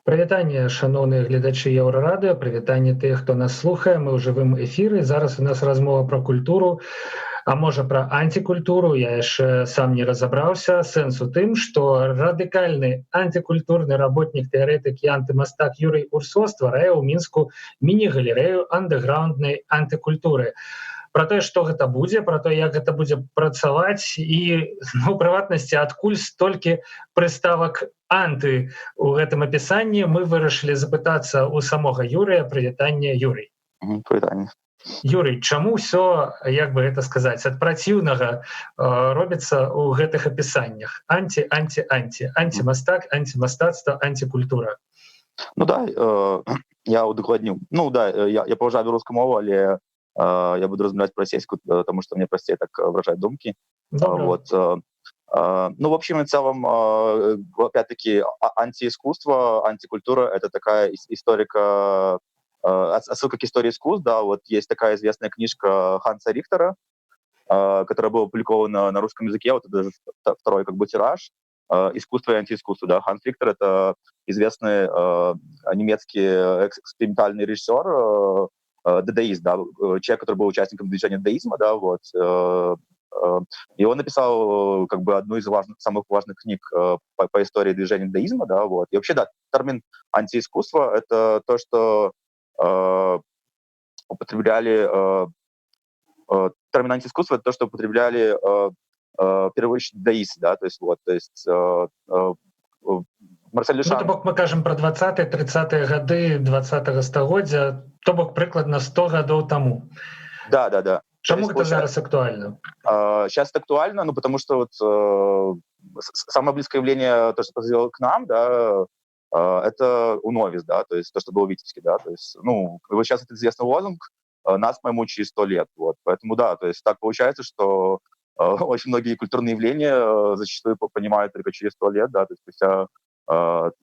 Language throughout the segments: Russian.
Прывітанне, шаноўныя гледачы Еўрарадыё, прывітанне тых, хто нас слухае. Мы ў жывым эфіры. Зараз у нас размова пра культуру, а можа пра антикультуру. Я яшчэ сам не разабраўся. Сэнс у тым, што радыкальны антикультурны работнік, тэарэтык і антымастак Юрый Урсо стварае ў Мінску міні-галерэю андэграўнднай антикультуры. Пра тое, што гэта будзе, пра тое, як гэта будзе працаваць і, у прыватнасці, адкуль столькі прыставак анты у гэтым апісанні, мы вырашылі запытацца ў самога Юрыя. Прывітанне, Юрый. Прывітанне. Юрый, чаму ўсё, як бы гэта сказаць, ад праціўнага робіцца ў гэтых апісаннях? Антимастак, антимастацтва, антикультура. Ну да, я удакладню. Ну да, я паважаю беларускую мову, але я буду размаўляць па-расейску, потому что мне прасцей так выражать думкі. Вот. Ну, в общем и целом, опять-таки, антиискусство, антикультура — это такая историка, отсылка к истории искусств, да, вот есть такая известная книжка Ханса Рихтера, которая была опубликована на русском языке, вот это даже второй как бы тираж, «Искусство и антиискусство», да. Ханс Рихтер — это известный немецкий экспериментальный режиссер, дадаист, да, человек, который был участником движения дадаизма, да, вот, и он написал как бы одну из самых важных книг по истории движения дадаизма, да, вот. И вообще, да, термин антиискусство — это то, что употребляли, термин антиискусство — это то, что употребляли первоочередь дадаисты, да, то есть вот, то есть Марсель Дюшан. Ну, то бок мы кажам пра 20-30-е гады 20-го стагоддзя, то бок прыкладна 100 гадоў таму. Да. Чаму это зараз актуально? Сейчас это актуально, ну, потому что вот самое близкое явление, то, что произошло к нам, да, это УНОВИС, да, то есть то, что было в Витебске, да, то есть, ну, вот сейчас это известный лозунг «Нас поймут через 100 лет», вот, поэтому, да, то есть так получается, что очень многие культурные явления зачастую понимают только через 100 лет, да, то есть спустя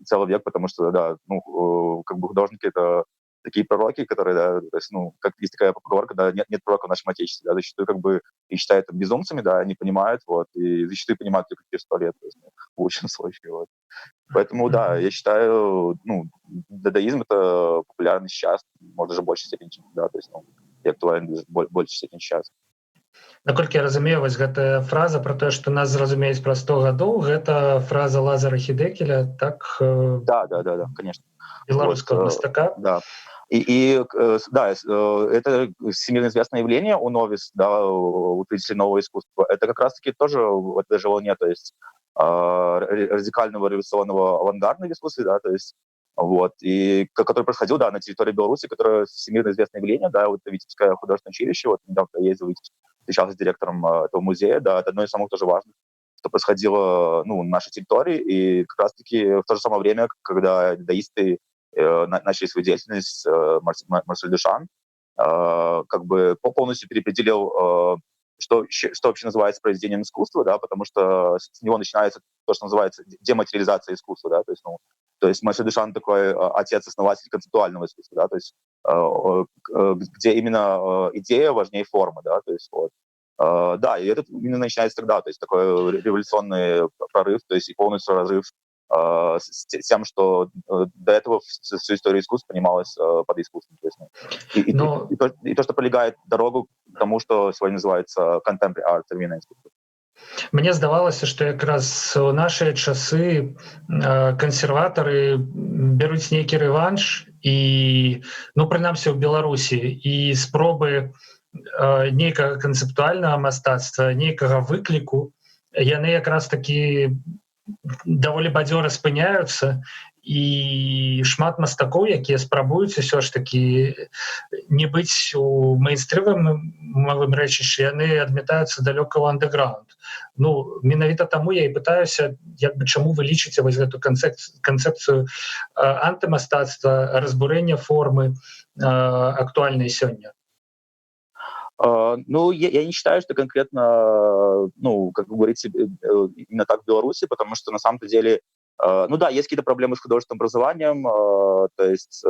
целый век, потому что, да, ну, как бы художники — это такие пророки, которые, да, то есть, ну, как есть такая поговорка, да, нет пророка в нашем Отечестве, да, зачастую как бы и считают безумцами, да, не понимают, вот, и зачастую понимают только через 100 лет, то есть, ну, в лучшем случае, вот. Поэтому, да, я считаю, ну, дадаизм — это популярный сейчас, может, даже больше степени, чем да, то есть, ну, и актуальный больше степени сейчас. Наколькі я разумею, вось гэтая фраза пра тое, што нас зразумеюць праз 100 гадоў, гэта фраза Лазара Хідекеля, так? Да, конечно. Белорусского вот, мастака. Да. Да, это всемирно известное явление, УНОВИС, да, утвердитель нового искусства. Это как раз-таки тоже вот эта же волне, то есть радикального революционного авангардного искусства, да, то есть вот, и который происходил, да, на территории Беларуси, которое всемирно известное явление, да, вот Витебское художественное училище, вот недавно я ездил, встречался с директором этого музея, да, это одно из самых тоже важных, что происходило, ну, на нашей территории, и как раз-таки в то же самое время, когда дадаисты начали свою деятельность, Марсель Дюшан как бы полностью переопределил, что вообще называется произведением искусства, да, потому что с него начинается то, что называется дематериализация искусства, да, то есть Марсель Дюшан такой отец-основатель концептуального искусства, да, то есть где именно идея важнее формы, да, то есть вот. Да, и это именно начинается тогда, то есть такой революционный прорыв, то есть и полностью разрыв с тем, что до этого всю историю искусства понималось под искусством. То есть, и то, что пролегает дорогу к тому, что сегодня называется contemporary art, современное искусство. Мне здавалася, што якраз у нашыя часы кансерватары бяруць нейкі рэванш і, ну, прынамсі ў Беларусі, і спробы нейкага канцэптуальнага мастацтва, нейкага выкліку, яны якраз такі даволі бадзёра спыняюцца, і шмат мастакоў, якія спрабуюць усё ж такі не быць у мейнстрымавым рэчышчы, яны адмятаюцца далёка ў андэграунд. Ну, менавіта таму я і пытаюся, як бы чаму вы лічыце вось гэту канцэпцыю антымастацтва, разбурэння формы актуальнай сёння? Ну, я не считаю, что конкретно, ну, как вы говорите, именно так в Беларуси, потому что на самом-то деле, ну да, есть какие-то проблемы с художественным образованием, то есть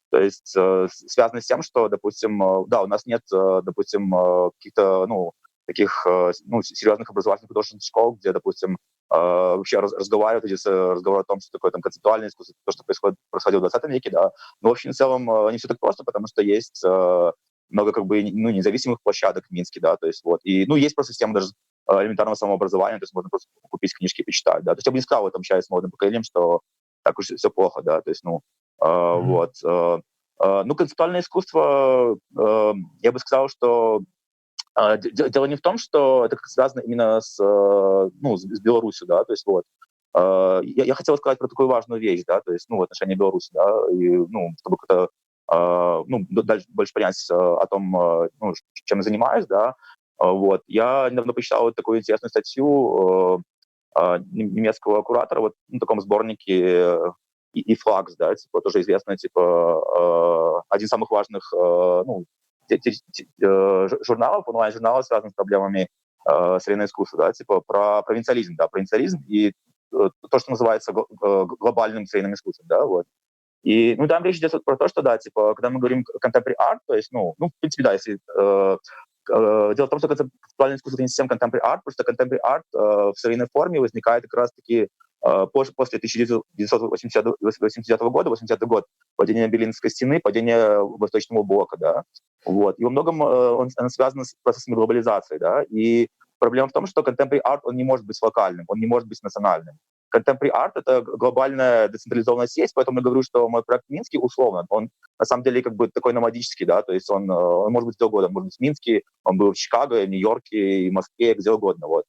связаны с тем, что, допустим, да, у нас нет, допустим, каких-то, ну, таких, ну, серьезных образовательных художественных школ, где, допустим, вообще разговаривают, разговор о том, что такое там концептуальное искусство, то, что происходило в 20 веке, да. Но в общем, в целом не все так просто, потому что есть много как бы независимых площадок в Минске, да, то есть вот. И, есть просто система даже элементарного самообразования, то есть можно просто купить книжки и почитать, да. То есть я бы не сказал, вот, общаясь с молодым поколением, что так уж все плохо, да, то есть, вот. Концептуальное искусство, я бы сказал, что дело не в том, что это как связано именно с Беларусью, да, то есть вот. Я хотел сказать про такую важную вещь, да, то есть, в отношении Беларуси, да, и, чтобы как-то, дальше больше понять о том, чем я занимаюсь, да, вот. Я недавно почитал вот такую интересную статью немецкого куратора, вот в таком сборнике и «Флакс», да, типа, тоже известный, типа, один из самых важных, журналов, онлайн-журналов, связанных с проблемами современного искусства, да, типа, про провинциализм, да, провинциализм и то, что называется глобальным современным искусством, да, вот. И, там речь идет про то, что, да, типа, когда мы говорим contemporary art, то есть, в принципе, да, если дело в том, что концептуальное искусство — это не совсем contemporary art, потому что contemporary art в современной форме возникает как раз-таки после 1980 года, 80-й год, падения Берлинской стены, падения Восточного блока, да. Вот. И во многом он связан с процессом глобализации, да. И проблема в том, что contemporary art, он не может быть локальным, он не может быть национальным. Contemporary art — это глобальная децентрализованная сеть, поэтому я говорю, что мой проект Минский, условно, он на самом деле как бы такой номадический, да, то есть он может быть где угодно, он может быть в Минске, он был в Чикаго, в Нью-Йорке, в Москве, где угодно, вот.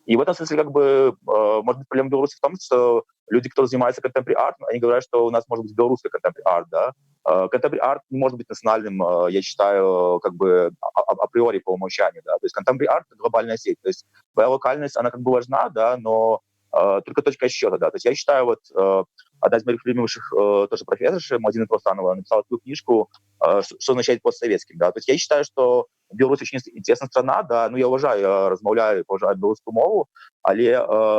И в этом смысле, как бы, может быть, проблема Беларуси в том, что люди, которые занимаются contemporary art, они говорят, что у нас может быть белорусский contemporary art, да. Contemporary art не может быть национальным, я считаю, как бы априори по умолчанию, да. То есть contemporary art — это глобальная сеть, то есть твоя локальность, она как бы важна, да, но только точка отсчета, да. То есть я считаю, вот одна из моих любимейших тоже профессорша, Мадина Толстанова, написала такую книжку «Что означает постсоветским», да. То есть я считаю, что Беларусь очень интересная страна, да, я уважаю, я размаўляю, поважаю белорусскую мову, але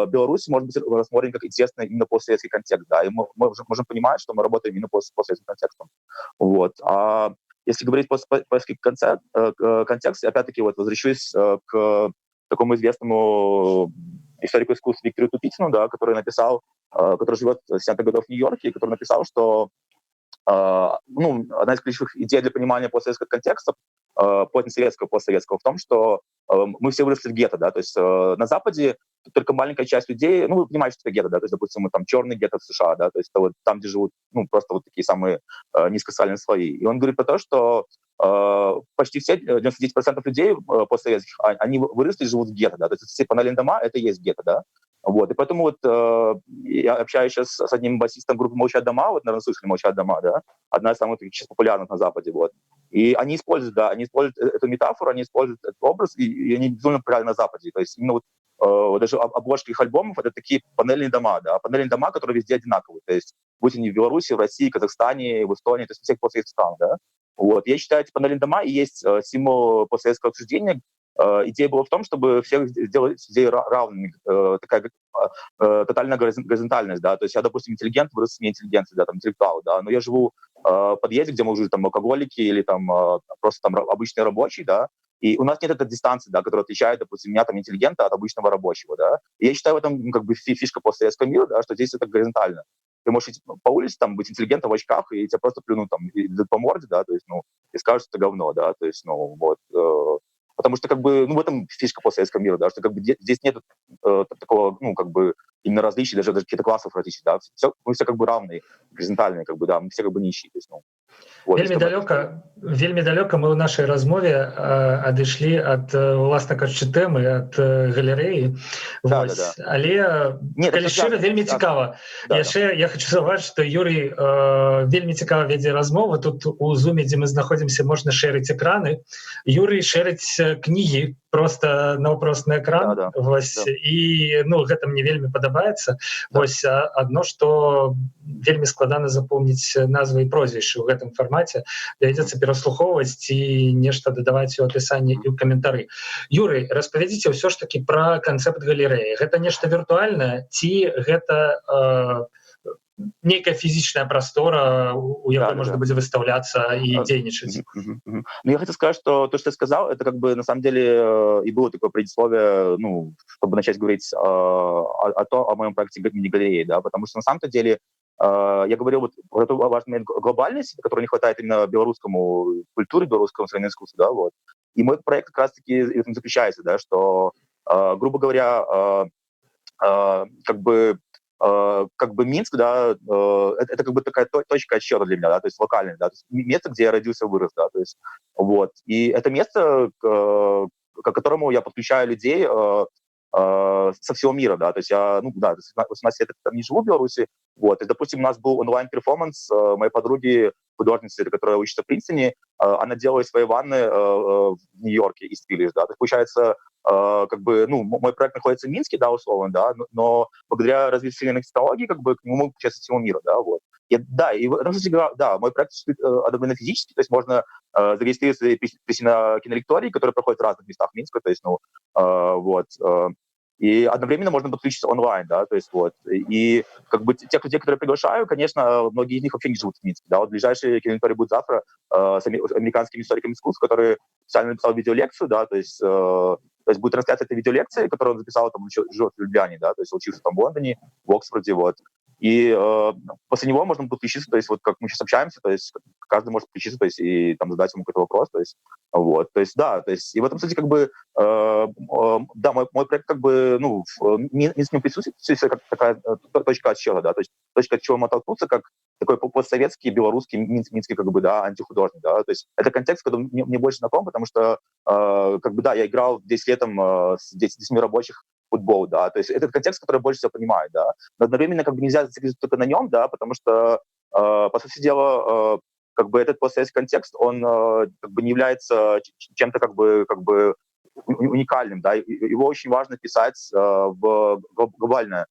Беларусь может быть рассмотрена как интересный именно постсоветский контекст, да, и мы можем понимать, что мы работаем именно постсоветским контекстом. Вот. А если говорить постсоветский контекст, опять-таки вот возвращусь к такому известному историку искусства Виктору Тупицыну, да, который живет с 70-х годов в Нью-Йорке, который написал, что одна из ключевых идей для понимания постсоветского контекста, постсоветского в том, что мы все выросли в гетто, да, то есть на Западе только маленькая часть людей, вы понимаете, что это гетто, да, то есть, допустим, там черный гетто в США, да, то есть это вот там, где живут, просто вот такие самые низкосоциальные слои. И он говорит про то, что почти все, 99% людей постсоветских, они выросли и живут в гетто, да, то есть все панельные дома — это и есть гетто, да. Вот, и поэтому вот я общаюсь сейчас с одним басистом группы «Молчат дома», вот, наверное, слышали «Молчат дома», да, одна из самых сейчас популярных на Западе, вот. И они используют эту метафору, они используют этот образ, и они безумно популярны на Западе. То есть именно вот даже обложки их альбомов — это такие панельные дома, да, панельные дома, которые везде одинаковые. То есть будь они в Беларуси, в России, Казахстане, в Эстонии, то есть всех постсоветских стран, да. Вот. Я считаю, эти панельные дома и есть символ постсоветского отчуждения. Идея была в том, чтобы всех сделать людей равными, такая тотальная горизонтальность, да, то есть я, допустим, интеллигент, вырос с неинтеллигенцией, да, там, интеллектуал, да, но я живу в подъезде, где мы живем, там, алкоголики или там просто там обычные рабочие, да, и у нас нет этой дистанции, да, которая отличает, допустим, меня, там, интеллигента от обычного рабочего, да, и я считаю, в этом, как бы, фишка постсоветского мира, да, что здесь это горизонтально. Ты можешь идти по улице, там, быть интеллигентом в очках, и тебя просто плюнут, там, и по морде, да, то есть, и скажут, что это говно, да, то есть, вот, потому что, как бы, в этом фишка постсоветского мира, да, что, как бы, здесь нет такого, как бы, именно различий, даже каких-то классов различий, да, мы все, как бы, равные, горизонтальные, как бы, да, мы все, как бы, нищие, то есть, вот, вельмі далёка мы ў нашай размове адышлі ад уласна кажучы тэмы, ад галерэі, але калі шчыра, вельмі цікава. Яшчэ я хочу заўважыць, што Юрый вельмі цікава вядзе размову. Тут у зуме, дзе мы знаходзімся, можна шэрыць экраны. Юрый шэрыць кнігі просто наўпрост на экран, і гэта мне вельмі падабаецца. Вось адно, што вельмі складана запомніць назвы і прозвішчы ў гэтым фармаце, давядзецца пераслухоўваць і нешта дадаваць у апісанні і ў каментары. Юрый, распавядзіце ўсё ж такі пра канцэпт галерэі. Гэта нешта віртуальнае ці гэта некая фізічная прастора, у якой можно будзе выстаўляцца і дзейнічаць. Ну, я хотел сказать, что то, что ты сказал, это как бы на самом деле и было такое предисловие, ну, чтобы начать говорить о моем проекте мини-галереи, да, потому что на самом-то деле я говорил вот про эту важный момент глобальности, которой не хватает именно белорусскому культуре, белорусскому современному искусству, да, вот. И мой проект как раз-таки в этом заключается, да, что, грубо говоря, как бы Минск, да, это как бы такая точка отсчета для меня, да, то есть локальная, да, то есть место, где я родился, вырос, да, то есть вот. И это место, к которому я подключаю людей со всего мира, да, то есть я, ну, да, 18 лет там не живу в Беларуси, вот, и, допустим, у нас был онлайн-перформанс моей подруги, художницы, которая учится в Принстоне, она делала свои ванны в Нью-Йорке, East Village, да, то есть, получается, как бы, ну, мой проект находится в Минске, да, условно, да, но благодаря развитию современных технологий, как бы, к нему могут подключаться всего мира, да, вот. Да, и в этом смысле, да, мой проект существует одновременно физически, то есть можно зарегистрироваться и прийти на кинолектории, которые проходят в разных местах Минска, то есть, ну, вот, и одновременно можно подключиться онлайн, да, то есть вот. И как бы тех людей, которые я приглашаю, конечно, многие из них вообще не живут в Минске, да, вот ближайший кинолекторий будет завтра с американским историком искусств, который специально написал видеолекцию, да, то есть будет трансляция этой видеолекции, которую он записал, там, еще живет в Любляне, да, то есть учился там в Лондоне, в Оксфорде, вот. И после него можно подключиться, то есть вот как мы сейчас общаемся, то есть каждый может подключиться, то есть и там задать ему какой-то вопрос, то есть вот, то есть да, то есть и в этом смысле как бы да, мой проект как бы, ну, в Минском присутствует как такая точка отсчета, да, то есть точка, от чего мы оттолкнуться, как такой постсоветский, белорусский, минский, как бы, да, антихудожник, да, то есть это контекст, который мне больше знаком, потому что, как бы, да, я играл 10 лет с детьми рабочих футбол, да, то есть это контекст, который больше всего понимает, да, но одновременно как бы нельзя зацикливаться только на нем, да, потому что, по сути дела, как бы этот постсоветский контекст, он как бы не является чем-то как бы уникальным, да, его очень важно писать в глобальное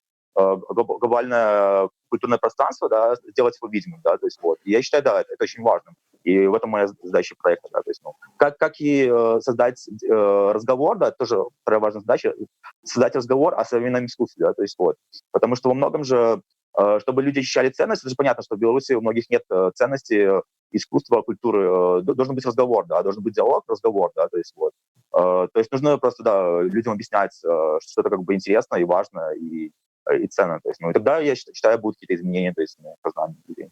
культурное пространство, да, сделать его видимым, да, то есть вот. И я считаю, да, это очень важно. И в этом моя задача проекта, да, то есть, ну, как и создать разговор, да, тоже вторая важная задача, создать разговор о современном искусстве, да, то есть вот. Потому что во многом же, чтобы люди ощущали ценность, это же понятно, что в Беларуси у многих нет ценности искусства, культуры, должен быть разговор, да, должен быть диалог, разговор, да, то есть вот. То есть нужно просто, да, людям объяснять, что это как бы интересно и важно, и ценно. То есть, ну, и тогда, я считаю, будут какие-то изменения, то есть, ну, в сознании людей.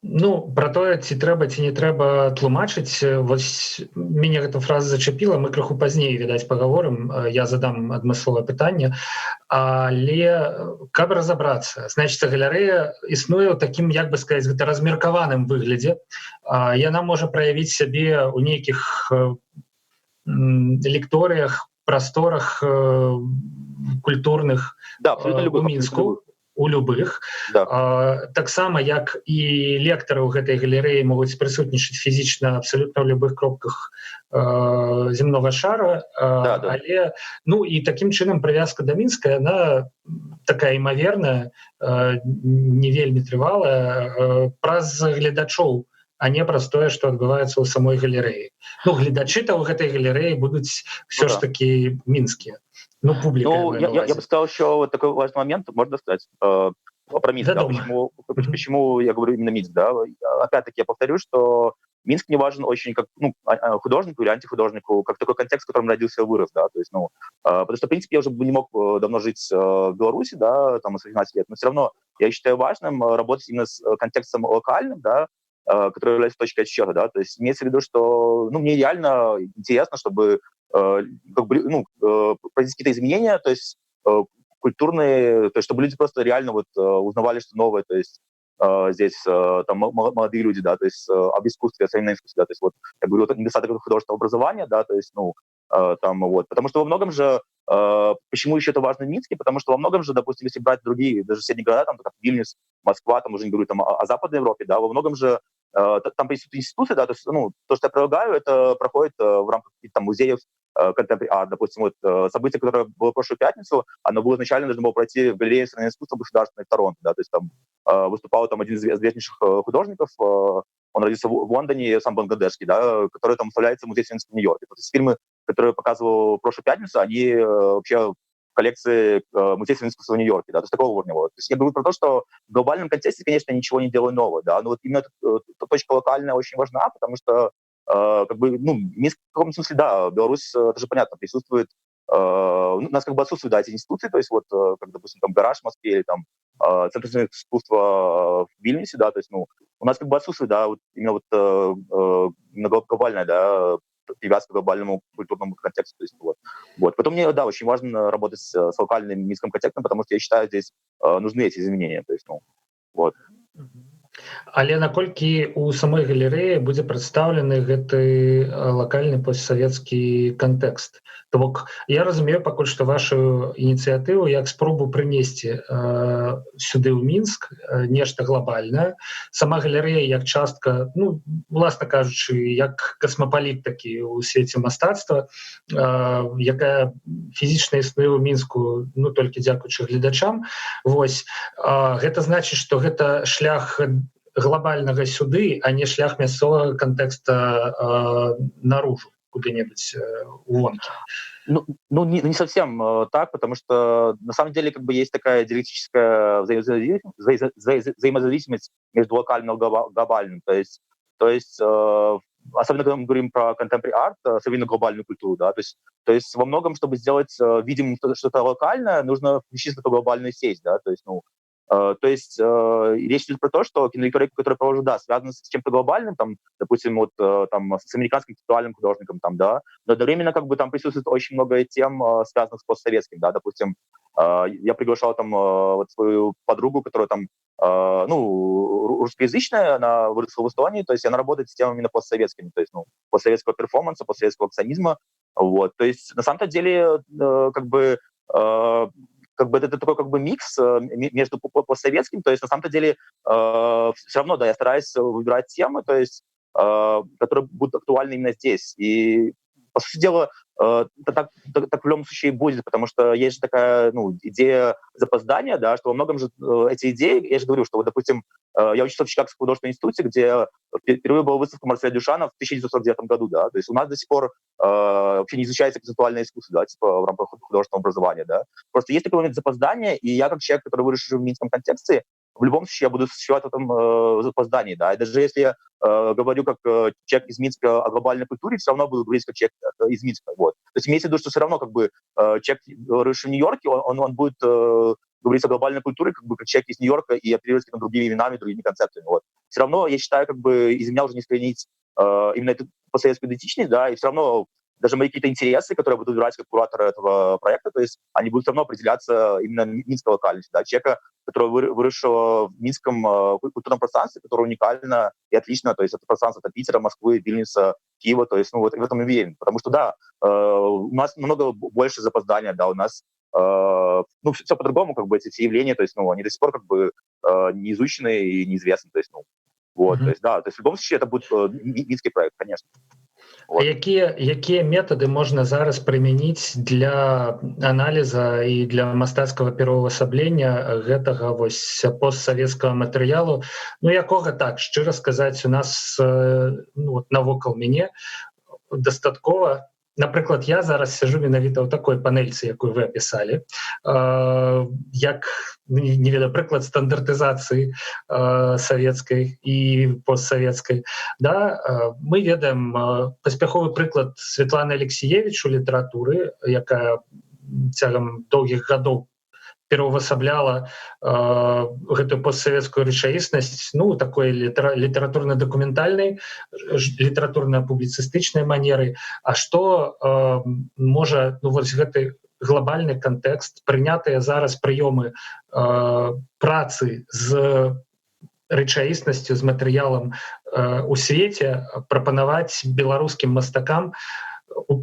Ну, про тое, ці трэба, ці не трэба тлумачыць, вось мяне гэта фраза зачапіла, мы крыху пазней, відаць, пагаворым, я задам адмысловае пытанне, але каб разабрацца, значыцца, галерэя існуе ў такім, як бы сказаць, гэта размеркаваным выглядзе, яна можа праявіць сябе ў нейкіх лекторыях, прасторах культурных, да, у Мінску, у любых. Да. Таксама як і лектары ў гэтай галерэі могуць прысутнічаць фізічна абсалютна ў любых кропках земнога шара, да. але, ну, і такім чынам прывязка да Мінска, яна такая імаверная, не вельмі трывалая, праз гледачоў, а не праз тое, што адбываецца ў самой галерэі. Ну, гледачы-то ў гэтай галерэі будуць все ж таки мінскія. Ну, публика. Ну, я бы сказал еще вот такой важный момент, можно сказать, про Минск. Да, почему я говорю именно Минск, да? Опять-таки я повторю, что Минск не важен очень как, ну, художнику или антихудожнику, как такой контекст, в котором родился и вырос, да, то есть, ну, потому что, в принципе, я уже не мог давно жить в Беларуси, да, там, с 18 лет, но все равно я считаю важным работать именно с контекстом локальным, да, который является точкой отсчета, да, то есть имеется в виду, что, ну, мне реально интересно, чтобы как бы, ну, произвести какие-то изменения, то есть культурные, то есть чтобы люди просто реально вот узнавали что новое, то есть здесь там молодые люди, да, то есть об искусстве, о современном искусстве, да, то есть вот я говорю, вот недостаток художественного образования, да, то есть, ну, там вот, потому что во многом же, почему еще это важно в Минске, потому что во многом же, допустим, если брать другие, даже соседние города, там, как Вильнюс, Москва, там уже не говорю там о Западной Европе, да, во многом же там присутствуют институты, да, то есть, ну, то, что я предлагаю, это проходит в рамках там музеев, допустим, вот событие, которое было в прошлую пятницу, оно было изначально должно было пройти в галерее современного искусства государственной в Торонто, да, то есть там выступал там один из известнейших художников, он родился в Лондоне, сам бангладешский, да, который там выставляется в музее современного в Нью-Йорке. То есть фильмы, которые я показывал в прошлую пятницу, они вообще в коллекции Музея современного искусства в Нью-Йорке, да, то есть такого уровня. Вот. То есть я говорю про то, что в глобальном контексте, конечно, ничего не делаю нового, да, но вот именно эта точка локальная очень важна, потому что как бы, ну, Минск в каком смысле, да, Беларусь, это же понятно, присутствует, у нас как бы отсутствуют, да, эти институции, то есть вот, как, допустим, там гараж в Москве или там Центр современного искусства в Вильнюсе, да, то есть, ну, у нас как бы отсутствует, да, вот именно вот именно глобальная, да, привязка к глобальному культурному контексту, то есть вот. Вот. Потом мне, да, очень важно работать с локальным минским контекстом, потому что я считаю, здесь нужны эти изменения, то есть, ну, вот. Але наколькі у самой галерэі будзе прадстаўлены гэты лакальны постсавецкі кантэкст. То бок я разумею пакуль што вашу ініцыятыву як спробу прынесці сюды ў Мінск нешта глобальнае. Сама галерэя як частка, ну, уласна кажучы, як касмапаліт такі ў свеце мастацтва, якая фізічна існуе ў Мінску, ну, толькі дзякуючы гледачам. Вось. Гэта значыць, што гэта шлях глобальнага сюды, а не шлях мясцовага контекста наружу, куда-нибудь вонки. Ну не совсем так, потому что на самом деле как бы есть такая диалектическая взаимозависимость между локальным и глобальным. То есть особенно когда мы говорим про contemporary art, современную глобальную культуру, да, то есть во многом, чтобы сделать видимым что-то локальное, нужно включить эту глобальную сеть, да, то есть, ну, речь идет про то, что кинолектория, которая провожу, да, связана с чем-то глобальным, там, допустим, вот там с американским концептуальным художником, там, да, но одновременно как бы там присутствует очень много тем, связанных с постсоветским, да, допустим, я приглашал там вот свою подругу, которая там, ну, русскоязычная, она выросла в Эстонии, то есть она работает с темами именно постсоветскими, то есть, ну, постсоветского перформанса, постсоветского акционизма, вот, то есть на самом-то деле как бы это такой как бы микс между постсоветским, то есть на самом-то деле все равно, да, я стараюсь выбирать темы, то есть, которые будут актуальны именно здесь. И, по сути дела, так в любом случае и будет, потому что есть же такая, ну, идея запоздания, да, что во многом же эти идеи, я же говорю, что вот, допустим, я учился в Чикагском художественном институте, где впервые была выставка Марселя Дюшана в 1949 году, да, то есть у нас до сих пор вообще не изучается концептуальное искусство, да, типа в рамках художественного образования, да. Просто есть такой момент запоздания, и я как человек, который вырос в минском контексте, в любом случае я буду существовать в этом запоздании, да, и даже если я говорю как человек из Минска о глобальной культуре, все равно буду говорить как человек из Минска, вот. То есть имеется в виду, что все равно как бы человек, выросший в Нью-Йорке, он будет говорить о глобальной культуре как бы как человек из Нью-Йорка и оперировать какими-то другими именами, другими концепциями, вот. Все равно, я считаю, как бы из меня уже не искоренить именно эту постсоветскую идентичность, да, и все равно даже мои какие-то интересы, которые я буду выбирать как куратора этого проекта, то есть они будут все равно определяться именно минской локальностью, да, человека, который выросшего в минском культурном пространстве, которое уникально и отлично, то есть это пространство от Питера, Москвы, Вильнюса, Киева, то есть, ну, вот в этом и уверен, потому что, да, у нас намного больше запоздания, да, у нас, ну, все по-другому, как бы, эти все явления, то есть, ну, они до сих пор, как бы, не изучены и неизвестны, то есть, ну, вот, то есть, да, то есть в любом случае это будет минский проект, конечно. Вот. Якія метады можна зараз прымяніць для аналіза і для мастацкага пераўвасаблення гэтага вось постсавецкага матэрыялу, ну якога так шчыра сказаць у нас ну, вот, навокал мяне дастаткова. Напрыклад, я зараз сяжу менавіта ў такой панельцы, якую вы апісалі, як не ведаю, прыклад стандартызацыі савецкай і постсавецкай. Да? Мы ведаем паспяховы прыклад Светланы Алексіевіч у літаратуры, якая цягам доўгіх гадоў пераўвасабляла гэтую постсавецкую рэчаіснасць, ну, такой літаратурна-дакументальнай, літаратурна-публіцыстычнай манеры. А што можа, ну, вось гэты глобальны кантэкст, прынятыя зараз прыёмы працы з рэчаіснасцю, з матэрыялам у свеце прапанаваць беларускім мастакам,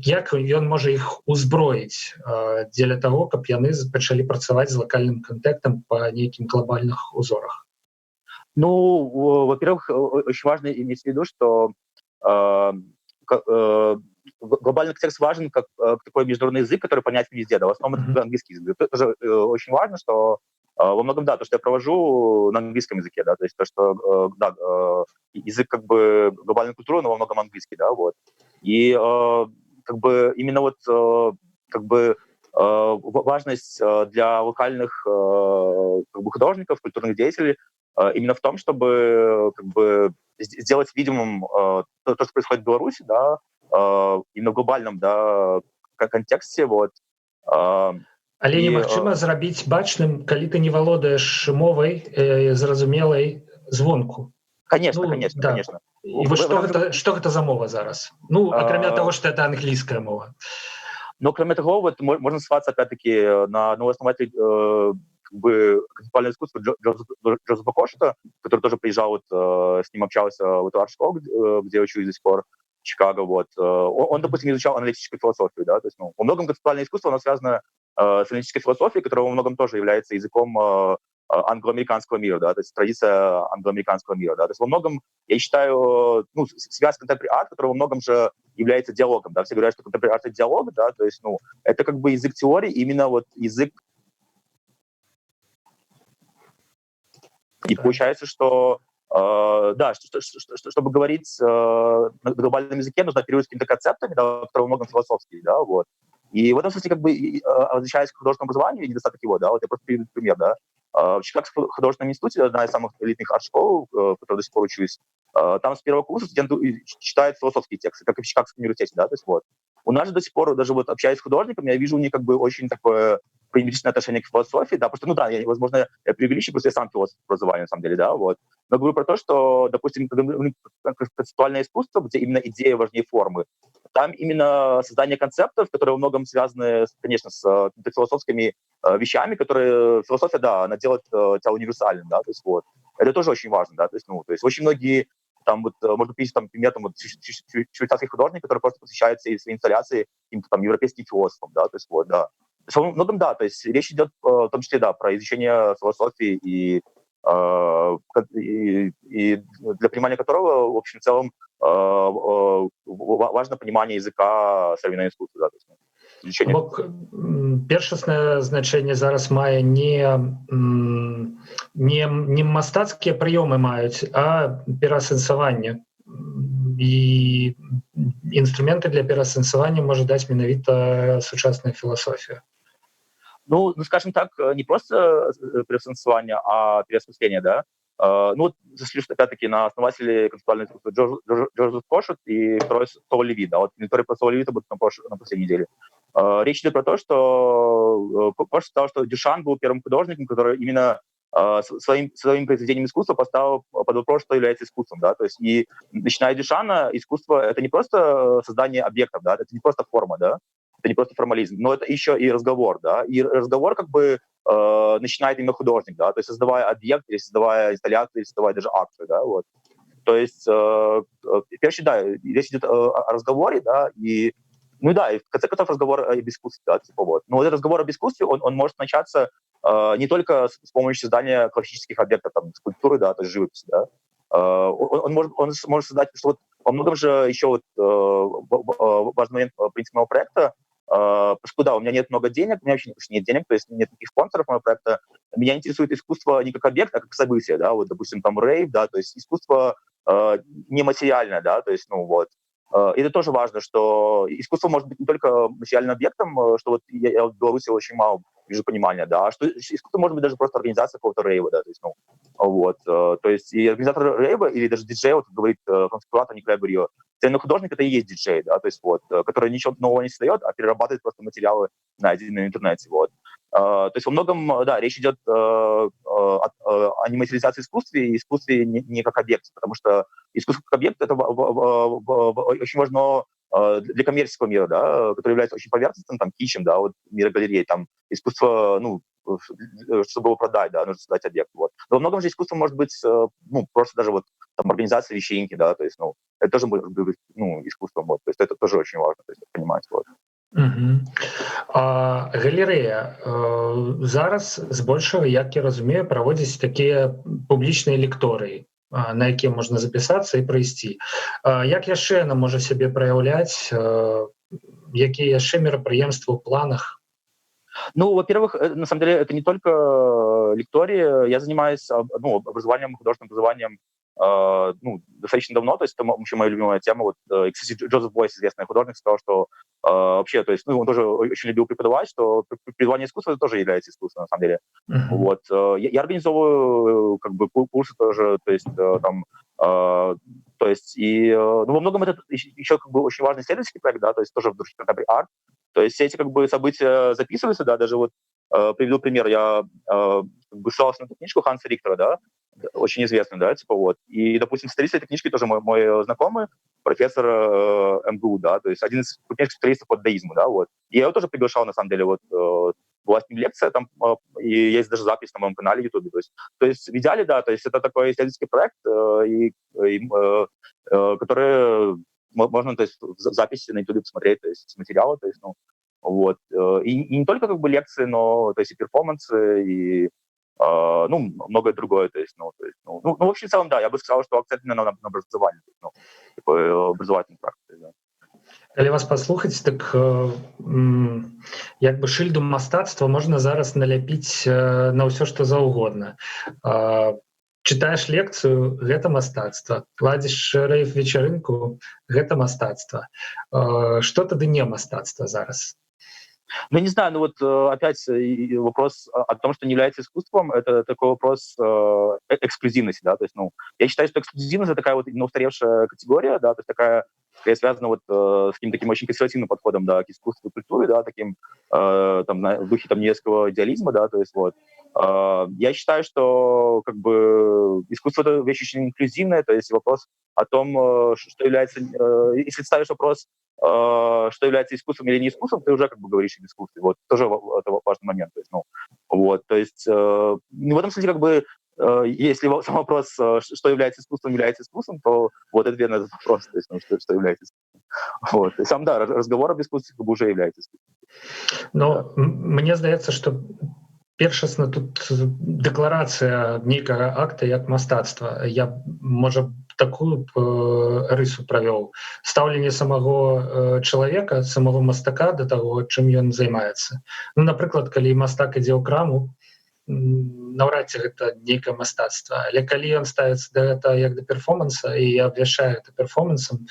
як ён можа іх узброіць дзеля таго, каб яны пачалі працаваць з лакальным контектом па нейкім глобальных узорах? Ну, во-первых, очень важно иметь в виду, что глобальный контекст важен как такой международный язык, который понятен везде, да, в основном это английский язык. Это тоже очень важно, что во многом, да, то, что я провожу на английском языке, да, то есть то, что, да, язык как бы глобальной культуры, но во многом английский, да, вот. И как бы именно вот как бы важность для локальных как бы художников, культурных деятелей именно в том, чтобы как бы сделать видимым то, что происходит в Беларуси, да, именно в глобальном, да, контексте, вот. Але И немагчыма зрабіць бачным, калі ты не валодаеш мовай зразумелай звонку. конечно, Ну конечно, да. конечно. І вось што гэта за мова зараз? Ну, акрамя таго, што это англійская мова. Но кроме того, вот можно ссылаться опять-таки на одного основателя как бы концептуального искусства Джозефа Кошета, который тоже приезжал, вот, с ним общался в эту арт-школу, где я учусь до сих пор, в Чикаго. Вот. Он, допустим, изучал аналитическую философию. Да? То есть, ну, во многом концептуальное искусство, оно связано с аналитической философией, которая во многом тоже является языком англоамериканского мира, да, то есть традиция англоамериканского мира, да, то есть во многом, я считаю, ну, связь contemporary art, которая во многом же является диалогом, да, все говорят, что contemporary art — это диалог, да, то есть, ну, это как бы язык теории, именно вот язык. И получается, что да, чтобы говорить на глобальном языке, нужно оперировать какими-то концептами, да, которые во многом философские, да, вот. И в этом смысле, как бы, возвращаясь к художественному образованию и недостаток его, да, вот я просто приведу пример, да. В Чикагском художественном институте, одна из самых элитных арт-школ, в которой до сих пор учусь, там с первого курса студенты читают философские тексты, как и в Чикагском университете, да, то есть вот. У нас же до сих пор, даже вот общаясь с художниками, я вижу у них как бы очень такое пренебрежительное отношение к философии, да, потому что, ну да, возможно, я преувеличиваю, просто я сам философ по образованию, на самом деле, да, вот. Но говорю про то, что, допустим, концептуальное искусство, где именно идея важнее формы, там именно создание концептов, которые во многом связаны, конечно, с философскими вещами, которые философия, да, она делает тебя универсальным, да, то есть вот. Это тоже очень важно, да, то есть, ну, то есть очень многие там вот, можно привести там пример там, вот, швейцарских художников, которые просто посвящают свои инсталляции каким-то там европейским философам, да, то есть вот, да. То есть, во многом, да, то есть речь идет в том числе, да, про изучение философии и для понимания которого, в общем, в целом, важно понимание языка современного искусства. Да, то есть, изучение. Бок першаснае значэнне зараз мае не мастацкія прыёмы маюць, а пераасэнсаванне. І інструменты для пераасэнсавання можа даць менавіта сучасная філасофія. Ну, скажем так, не просто переосмысление, а переосмысление, да. Ну, вот, зашлюсь опять-таки на основателей концептуального искусства Джозеф Кошет и второй Сол Леви, да, вот который про Сола Леви будет на последней неделе. Речь идет про то, что Кошет сказал, что Дюшан был первым художником, который именно своим произведением искусства поставил под вопрос, что является искусством, да, то есть и начиная с Дюшана, искусство — это не просто создание объектов, да, это не просто форма, да, это не просто формализм, но это еще и разговор, да, и разговор как бы начинает именно художник, да, то есть создавая объект, или создавая инсталляцию, или создавая даже акцию, да, вот. То есть, первое, да, речь идет о разговоре, да, и, ну да, и в конце концов разговор об искусстве, да, типа вот. Но этот разговор об искусстве, он может начаться не только с помощью создания классических объектов, там, скульптуры, да, то есть живописи, да, он может создать, что вот во многом же еще вот важный момент принципа моего проекта, поскольку, да, у меня нет много денег, у меня вообще нет денег, то есть нет никаких спонсоров моего проекта, меня интересует искусство не как объект, а как событие, да, вот, допустим, там рейв, да, то есть искусство нематериальное, да, то есть, ну, вот. И это тоже важно, что искусство может быть не только материальным объектом, что вот я в Беларуси очень мало вижу понимания, да, а что искусство может быть даже просто организация какого-то рейва, да, то есть, ну, вот, то есть и организатор рейва или даже диджей, вот, как говорит концептуатор Николай Бурье, цельный художник — это и есть диджей, да, то есть вот, который ничего нового не создает, а перерабатывает просто материалы, найденные в интернете, вот. То есть во многом, да, речь идет о нематериализации искусства и искусстве не как объекте, потому что искусство как объект — это очень важно для коммерческого мира, да, который является очень поверхностным, там, кичем, да, вот мира галерей, там, искусство, ну, чтобы его продать, да, нужно создать объект, вот. Но во многом же искусство может быть, ну, просто даже вот там организация вечеринки, да, то есть, ну, это тоже может быть, ну, искусством, вот, то есть это тоже очень важно, то есть, понимать, вот. Галерэя зараз збольшага, як я разумею, праводзіць такія публічныя лекторыі, на якія можна запісацца і прыйсці. Як яшчэ яна можа сябе праяўляць, якія яшчэ мерапрыемствы ў планах? Ну, во-первых, на самом деле это не только лектории. Я занимаюсь, ну, образованием, художественным образованием ну, достаточно давно, то есть это вообще моя любимая тема. Вот, кстати, Джозеф Бойс, известный художник, сказал, что вообще, то есть, ну, он тоже очень любил преподавать, что преподавание искусства это тоже является искусством, на самом деле. Вот, я организовываю, как бы, курсы тоже, то есть, там, то есть, и, ну, во многом это еще, как бы, очень важный исследовательский проект, да, то есть тоже в духе контемпорари-арт. То есть все эти, как бы, события записываются, да, даже вот приведу пример, я как бы ссылался на эту книжку Ханса Рихтера, да, очень известный, да, типа вот. И, допустим, сценарист этой книжки тоже мой знакомый, профессор МГУ, да, то есть один из крупнейших специалистов по дадаизму, да, вот. И я его тоже приглашал, на самом деле, вот, была с ним лекция, там, и есть даже запись на моем канале YouTube, то есть в идеале, да, то есть это такой исследовательский проект, который можно, то есть, в записи на YouTube посмотреть, то есть с материала, то есть, ну, вот. И не только, как бы, лекции, но, то есть, и перформансы, и ну, многое другое, то есть, в общем, в целом, да, я бы сказал, что акцент именно на образование, то есть, ну, типа, образовательной практике, да. Калі вас паслухаць, так як бы шыльду мастацтва можна зараз наляпіць на ўсё што заўгодна. Чытаеш лекцыю, гэта мастацтва, кладзеш рэйф вечарынку, гэта мастацтва. Што тады не мастацтва зараз? Ну, не знаю, ну вот опять вопрос о том, что не является искусством, это такой вопрос эксклюзивности, да, то есть, ну, я считаю, что эксклюзивность — это такая вот устаревшая категория, да, то есть такая, скорее связана вот с каким-то таким очень консервативным подходом, да, к искусству и культуре, да, таким, там, в духе там немецкого идеализма, да, то есть вот. Я считаю, что, как бы, искусство — это вещь очень инклюзивная, то есть вопрос о том, что является, если ставишь вопрос, что является искусством или не искусством, ты уже, как бы, говоришь об искусстве. Вот тоже это важный момент. То есть, ну, вот, то есть, в этом смысле, как бы, если сам вопрос, что является искусством, то вот ответ на этот вопрос, то есть, ну, что является искусством. Вот. И сам, да, разговор об искусстве, как бы, уже является искусством. Но да. Мне здаецца, што першасна тут дэкларацыя нейкага акта як мастацтва. Я, можа, такую рысу правёў. Стаўленне самого чалавека, самого мастака да таго, чым ён займаецца. Ну, напрыклад, калі мастак ідзе ў краму, наўрад ці гэта нейкае мастацтва. Але калі ён ставіцца да гэта як да перформанса і абвяшчае гэта перформансам,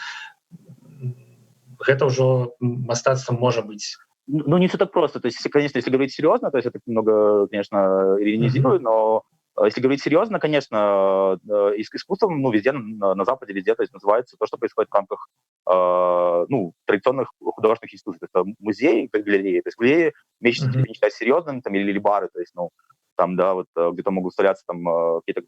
гэта ўжо мастацтвам можа быць. Ну, не все так просто. То есть, конечно, если говорить серьезно, то есть это немного, конечно, иронизирую, но если говорить серьезно, конечно, искусством, ну, везде, на Западе, везде, то есть называется то, что происходит в рамках, ну, традиционных художественных искусств. Это музеи, галереи. То есть галереи в меньшей степени считать серьезным, там, или бары, то есть, ну, там, да, вот где-то могут выставляться там какие-то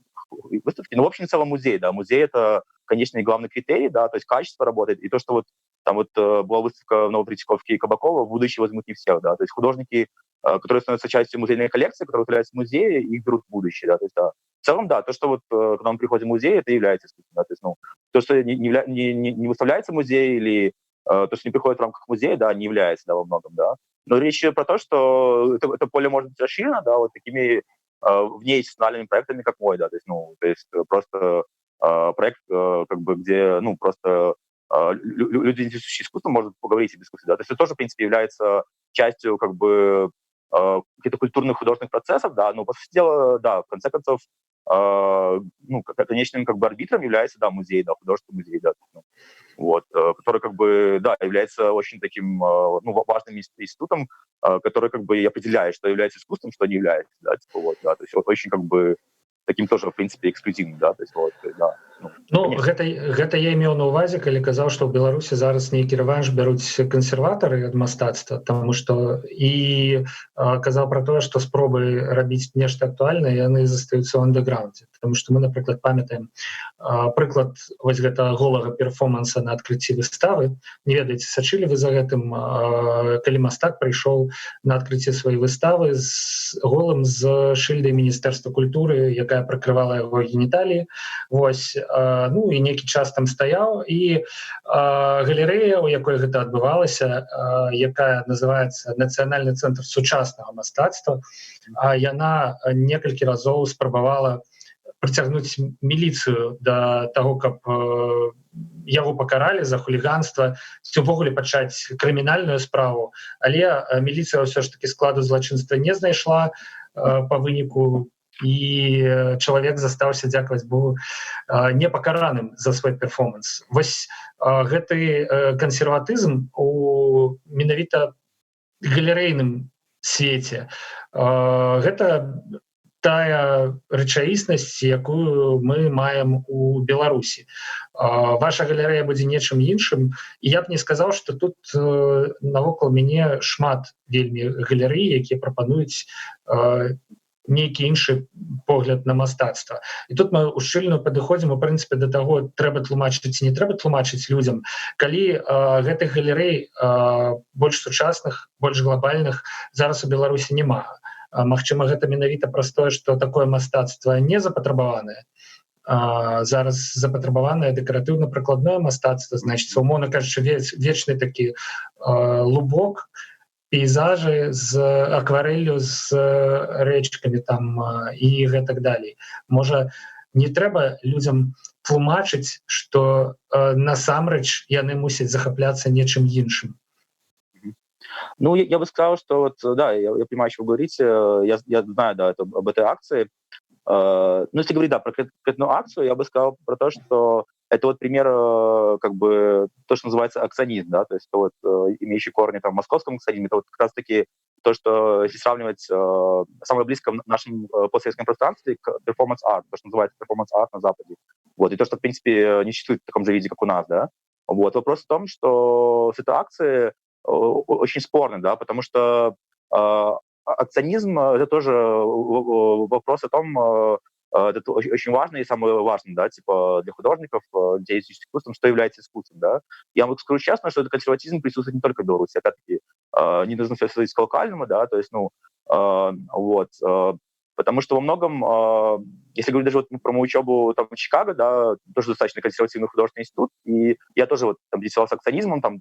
выставки. Но в общем, в целом музей, да. Музей — это, конечно, и главный критерий, да, то есть качество работает. И то, что вот там вот была выставка в Новотретьяковке и Кабакова «Будущее возьмут не всех», да, то есть художники, которые становятся частью музейной коллекции, которые выставляются в музее, их берут в будущее, да, то есть, да. В целом, да, то, что вот, когда мы приходим в музей, это является искусством, да, то есть, ну, то, что не выставляется в музее или то, что не приходит в рамках музея, да, не является, да, во многом, да. Но речь про то, что это поле может быть расширено, да, вот такими внеинституциональными проектами, как мой, да, то есть просто проект, как бы, где, ну, просто люди, интересующиеся искусством, могут поговорить об искусстве, да, то есть это тоже, в принципе, является частью, как бы, каких-то культурных, художественных процессов, да, но, по сути дела, да, в конце концов, ну, конечным, как бы, арбитром является, да, музей, да, художественный музей, да, ну, вот, который, как бы, да, является очень таким, ну, важным институтом, который, как бы, и определяет, что является искусством, что не является, да, типа, вот, да, то есть вот очень, как бы, таким тоже, в принципе, эксклюзивным, да, то есть вот, да. Ну, гэта я имеў на ўвазе, калі казаў, што ў Беларусі зараз нейкі рэванш бяруць кансерватары ад мастацтва, таму што і казаў пра тое, што спробы рабіць нешта актуальнае, яны застаюцца ў андэграўндзе. Таму што мы, напрыклад, памятаем прыклад вось гэтага голага перформанса на адкрыцці выставы. Не ведаеце, сачылі вы за гэтым, калі мастак прыйшоў на адкрыцці сваёй выставы з голым з шыльдай Міністэрства культуры, якая прыкрывала яго геніталіі. Вось, ну, і нейкі час там стаяў, і галерэя, у якой гэта адбывалася, якая называецца Нацыянальны цэнтр сучаснага мастацтва, яна некалькі разоў спрабавала прыцягнуць міліцыю да таго, каб яго пакаралі за хуліганства, ці ўвогуле пачаць крымінальную справу, але міліцыя ўсё ж такі складу злачынства не знайшла па выніку і чалавек застаўся, дзякаваць Богу, непакараным за свой перформанс. Вось гэты кансерватызм у менавіта галерэйным свеце гэта тая рэчаіснасць, якую мы маем у Беларусі. Ваша галерэя будзе нечым іншым, і я б не сказаў, што тут навокал мяне шмат вельмі галерэй, якія прапануюць нейкі іншы погляд на мастацтва. І тут мы ушчыльна падыходзім, у прынцыпе, да таго, трэба тлумачыць ці не трэба тлумачыць людзям. Калі гэтых галерэй больш сучасных, больш глобальных зараз у Беларусі няма. Магчыма, гэта менавіта праз тое, што такое мастацтва не запатрабаванае. Зараз запатрабаванае дэкаратыўна-прыкладное мастацтва, значыць, умоўна кажучы, вечны такі лубок, пейзажы з акварэллю, з рэчкамі там і гэтак далей. Можа, не трэба людзям тлумачыць, што насамрэч яны мусяць захапляцца нечым іншым. Ну, я бы сказал, что вот, да, я понимаю, о чем вы говорите, я знаю, да, об этой акции. Ну, если говорить, да, про конкретную акцию, я бы сказал про то, что это вот пример, как бы, то, что называется акционизм, да, то есть вот, имеющий корни там в московском акционизме, это вот как раз-таки то, что, если сравнивать самое близкое в нашем постсоветском пространстве к перформанс-арт, то, что называется перформанс-арт на Западе. Вот, и то, что, в принципе, не существует в таком же виде, как у нас, да. Вот, вопрос в том, что с этой акцией очень спорный, да, потому что акционизм — это тоже вопрос о том, это очень важно и самое важное, да, типа для художников, деятельности искусством, что является искусством, да. Я вам скажу честно, что этот консерватизм присутствует не только в Беларуси, опять-таки, не нужно все сводить к локальному, да, то есть, ну, вот, потому что во многом, если говорить даже вот про мою учебу там в Чикаго, да, тоже достаточно консервативный художественный институт, и я тоже вот там интересовался акционизмом, там,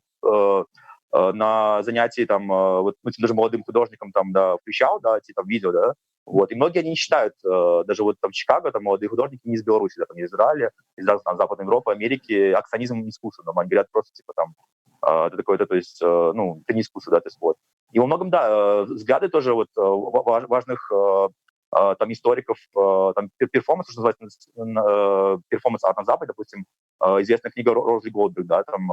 на занятии там, вот, ну, даже молодым художникам там, да, включал, да, эти там видео, да, вот, и многие они не считают, даже вот там в Чикаго, там молодые художники не из Беларуси, да, там, не из Израиля, из там, Западной Европы, Америки, акционизм искусства, да, они говорят просто, типа, там, это такое-то, то есть, ну, это не искусство, да, то есть, вот. И во многом, да, взгляды тоже вот важных там историков, там, перформанс, что называется, перформанс-арт на Западе, допустим, известная книга Розы Голдберг, да, там,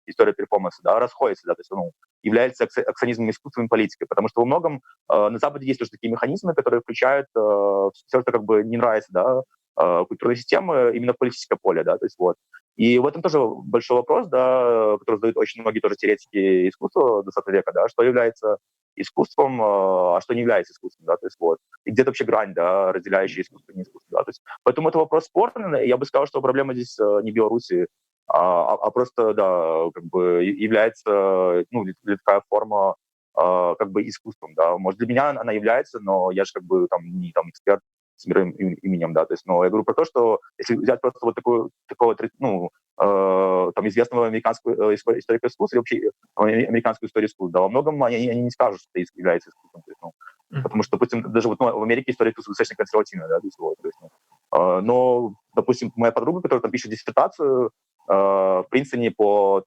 история перформанса, да, расходится, да, то есть, ну, является акционизмом искусством и политикой, потому что во многом на Западе есть тоже такие механизмы, которые включают все, что как бы не нравится, да, культурной системы именно в политическое поле, да, то есть вот. И в этом тоже большой вопрос, да, который задают очень многие тоже теоретики искусства XX века, да, что является искусством, а что не является искусством, да, то есть вот. И где-то вообще грань, да, разделяющая искусство и не искусство, да, то есть. Поэтому это вопрос спорный, я бы сказал, что проблема здесь не Беларуси, а просто, да, как бы является, ну, такая форма как бы искусством, да. Может, для меня она является, но я же как бы там не там эксперт с мировым именем, да, то есть, но я говорю про то, что если взять просто вот такого, ну, там, известного американского историка искусства или вообще американскую историю искусства, да, во многом они не скажут, что это является искусством, то есть, ну, потому что, допустим, даже вот, ну, в Америке история искусства достаточно консервативная, да, то есть, вот, то есть, ну, но, допустим, моя подруга, которая там пишет диссертацию в Принстоне по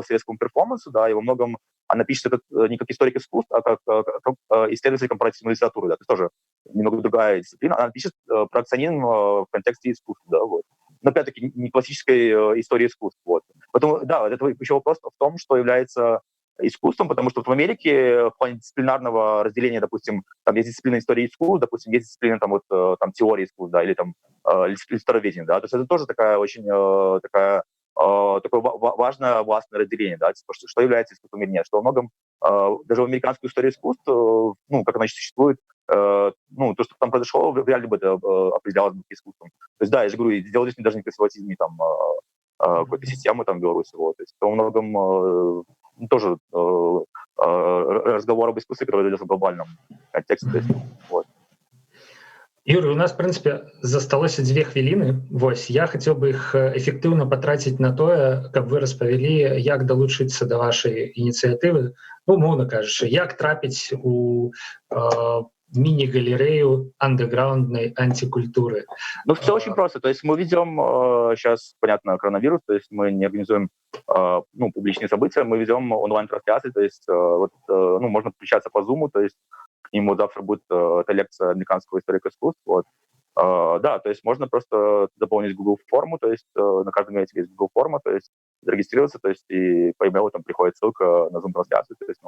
советскому перформансу, да, и во многом она пишет это не как историк искусств, а как исследователь компаративной литературы, да, то есть тоже немного другая дисциплина. Она пишет про акционизм в контексте искусства, да, вот. Но опять-таки не классической истории искусств, вот. Поэтому, да, это еще вопрос в том, что является искусством, потому что вот в Америке в плане дисциплинарного разделения, допустим, там есть дисциплина истории искусств, допустим, есть дисциплина там вот там теории искусств, да, или там литературоведения, да, то есть это тоже такая очень такое важное властное разделение, да, типа, что является искусством или нет, что во многом даже в американскую историю искусств, ну, как она существует, ну, то, что там произошло, вряд ли бы это определялось бы искусством. То есть, да, я же говорю, дело здесь даже не консерватизм, там, какой-то системы там в Беларуси, вот, то есть во многом тоже разговор об искусстве, который ведется в глобальном контексте, то есть, вот. Юрий, у нас, в прынцыпе, засталося 2 хвіліны. Вось, я хацеў бы іх эфектыўна патраціць на тое, каб вы распавялі, як далучыцца да вашай ініцыятывы, ну, умоўна кажучы, як трапіць у мини-галерею андеграундной антикультуры. Ну, все очень просто. То есть мы ведем сейчас, понятно, коронавирус, то есть мы не организуем ну, публичные события, мы ведем онлайн-трансляции, то есть вот, ну, можно подключаться по Zoom, то есть к нему завтра будет эта лекция американского историка искусств. Вот. Да, то есть можно просто заполнить Google форму, то есть на каждом месте есть Google форма, то есть зарегистрироваться, то есть и по имейлу там приходит ссылка на Zoom-трансляцию, то есть,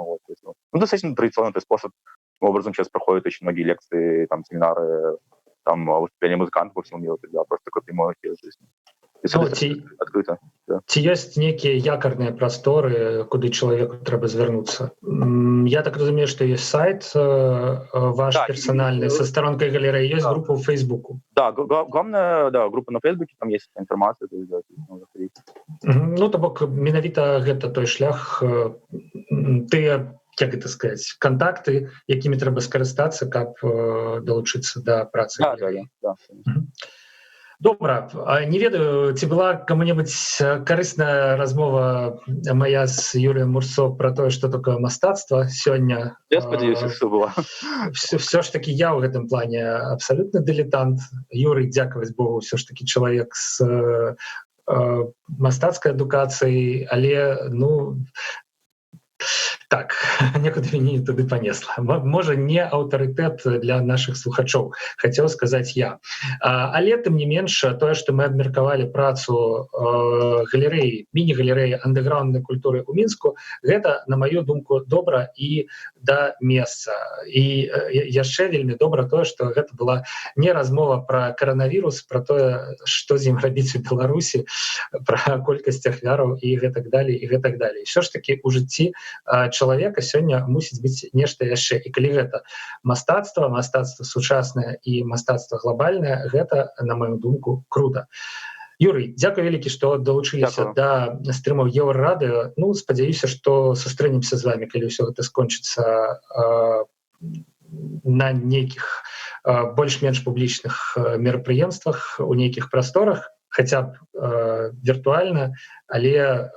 достаточно традиционный способ. Таким образом сейчас проходят очень многие лекции, там, семинары, там, выступления музыкантов по всему миру, да, просто такой прямой эфир, то есть, открыто. Ці ёсць нейкія якарныя прасторы, куды чалавеку трэба звярнуцца? Я так разумею, што ёсць сайт ваш персональный со сторонкой галерэі, ёсць группа ў Фейсбуку. Да, главная, да, группа на Фейсбуке, там есть информация. Ну, то бок менавіта гэта той шлях, тыя, як гэта сказаць, кантакты, якімі трэба скарыстацца, каб далучыцца да працы. Да. Добра, не ведаю, ці была каму-небудзь карысная размова моя з Юрыем Мурсо про тое, што такое мастацтва сёння. Я спадзяюся, што была. Все ж таки я ў гэтым плане абсалютны дылетант. Юрый, дзякаваць Богу, все ж таки чалавек з мастацкай адукацыяй, але, так, некуды мяне туды панесла. Можа, не аўтарытэт для нашых слухачоў, хацеў сказаць я. Але, тым не менш, тое, што мы абмеркавалі працу галерэі, міні-галерэі андэграўнднай культуры ў Мінску, гэта, на маю думку, добра і да месца. І яшчэ вельмі добра тое, што гэта была не размова пра каранавірус, пра тое, што з ім рабіць у Беларусі, пра колькасць ахвяраў і гэтак далей, і гэтак далей. Усё ж такі ў жыцці чалавека сёння мусіць быць нешта яшчэ. І калі гэта мастацтва сучаснае і мастацтва глобальнае, гэта, на маю думку, круто. Юрый, дзякуй вялікі, што далучыліся да стрымаў Еўрарадыё. Спадзяюся, што сустрэнемся з вами, калі ўсё гэта скончыцца на нейкіх больш-менш публічных мерапрыемствах, у нейкіх прасторах, хаця б віртуальна, але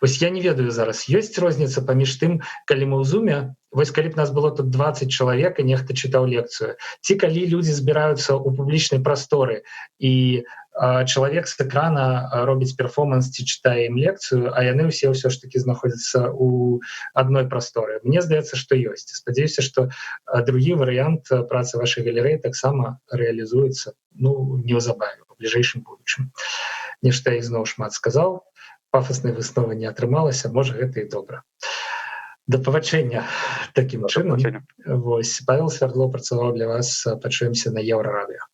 вось я не ведаю зараз, ёсць розніца паміж тым, калі мы ў зуме, вось калі б нас было тут 20 чалавек і нехта чытаў лекцыю, ці калі людзі збіраюцца ў публічнай прасторы і чалавек з экрана робіць перформанс ці чытае ім лекцыю, а яны ўсё ж такі знаходзяцца ў адной прасторы. Мне здаецца, што ёсць. Спадзяюся, што другі варыянт працы вашай галерэі таксама рэалізуецца неўзабаве, у бліжэйшым будучым. Нешта я зноў шмат сказаў, пафаснай высновы не атрымалася, можа, гэта і добра. Да пабачэння такім чынам. Вось, Павел Свярдло працаваў для вас, пачуемся на Еўрарадыё.